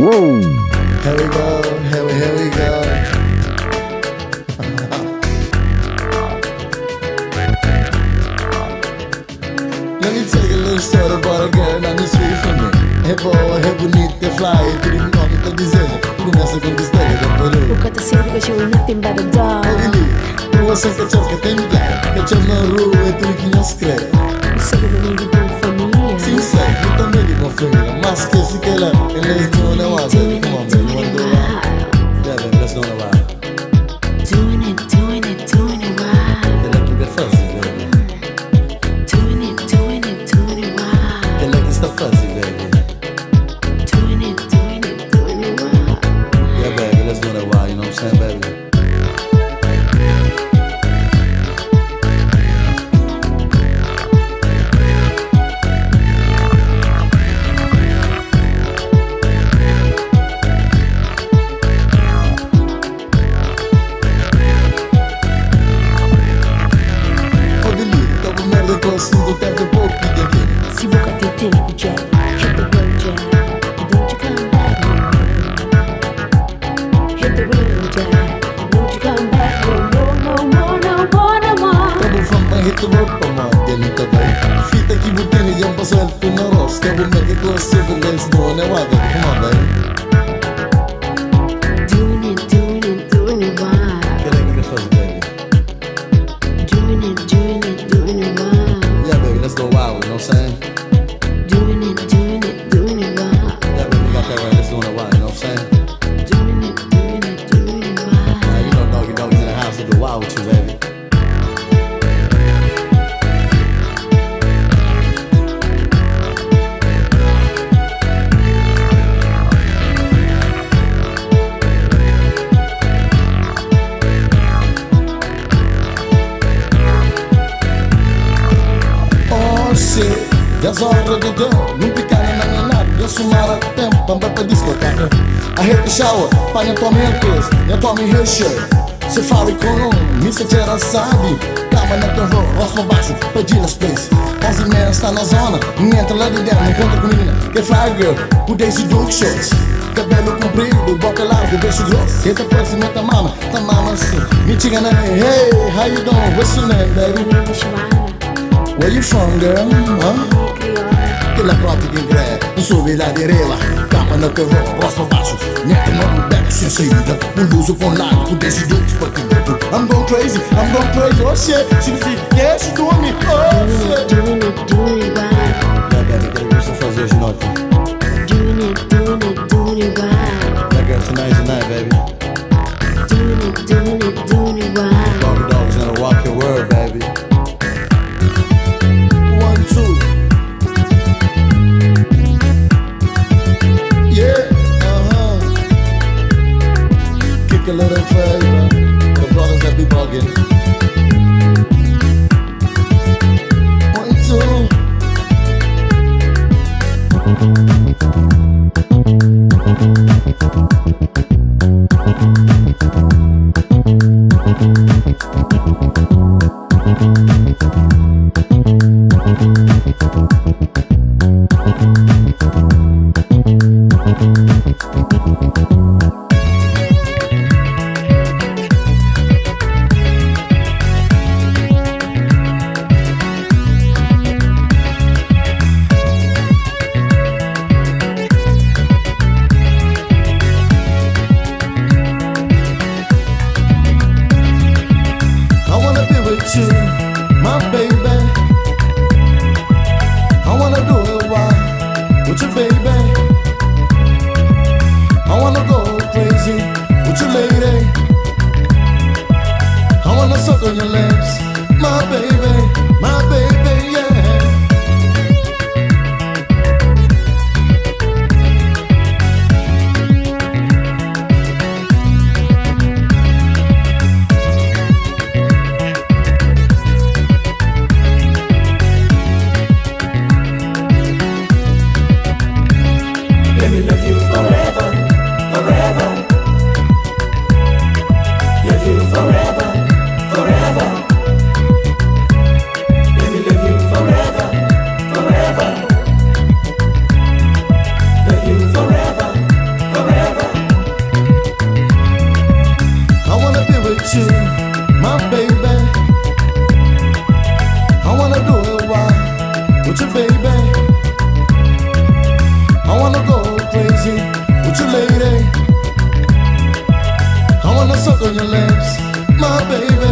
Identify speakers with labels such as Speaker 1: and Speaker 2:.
Speaker 1: Here we go, here we go. Let me tell you a little story about a girl down the street from me. É boa, é bonita, é fly, tudo que nome tá dizendo. Começa a conquistar e depois
Speaker 2: Buka tersiru cause you ain't nothing but a dog.
Speaker 1: Você que tchau que tem lugar, que tchau na rua é tudo que não se crê.
Speaker 2: You say you need to do for me.
Speaker 1: Sim, sei, eu também digo família, mas que se que lá, eles não é uma vez. Come on, baby, wanna do it? Yeah, baby, let's do it wild.
Speaker 2: Doing it wild.
Speaker 1: Que ela que é fácil, baby.
Speaker 2: Doing it wild.
Speaker 1: Que ela que está fácil, baby.
Speaker 2: Doing it wild.
Speaker 1: Yeah, baby, let's do it wild, you know what I'm saying, baby?
Speaker 2: Si buka titini ku jet, hit the road jet, and don't you come back no more. Hit the road jet, and don't you come back no more.
Speaker 1: Cabo fama hit the road pa ma, delita bay. Fita ki buteni jam pa suelto na ros. Cabo me que cose bu let's do it wild, come on, baby.
Speaker 2: Doing it wild.
Speaker 1: Que ela que faz, baby.
Speaker 2: Doing it wild.
Speaker 1: Yeah, baby, let's go wild, you know what I'm saying?
Speaker 2: Doing it wild.
Speaker 1: Yeah, baby, we got that right, let's do it wild, you know what I'm saying?
Speaker 2: Doing it wild.
Speaker 1: You know doggy's in the house to do wild with you, baby. Oh shit, that's already done. Não picar na nada, eu sumara tempo, vamos pra discoteca. I hit the shower, panha tormentos, eu tomo recheio. Se fala com me se tira sabe. Calma na tua rua, rosto baixo, pedir as place. SABI Mé está na zona, entra lá de dentro, encontra com menina que é fly girl, o Daisy Duke Shorts. Cabelo comprido, boca larga, beijo grosso. Eita próxima tá mama assim. Me tira na hey, how you doing, what's your name, baby?
Speaker 2: My name is Joanna.
Speaker 1: Where you from, girl? Huh?
Speaker 2: Creole.
Speaker 1: Que la própria ingreia, não soube lá de rela. Capa na tua voz, rosto baixo. Minha mão bebe sem saída. Um luso com lado, com desse duques pra tudo. I'm going crazy, oh shit. She was like, yeah, she doing me, oh shit.
Speaker 2: Doing it wild.
Speaker 1: Yeah, baby, que eu vou fazer hoje noite.
Speaker 2: Doing it wild.
Speaker 1: Yeah, girl, tonight's the night, baby.
Speaker 2: Doing it wild.
Speaker 1: Dog's gonna walk your word, baby. 1, 2. Yeah, kick a little further. The brothers that be bugging. 1, 2. You, my baby. I wanna do it wild with you, baby. I wanna go crazy with you, lady. I wanna suck on your lips, my baby, yeah. your lips, my baby.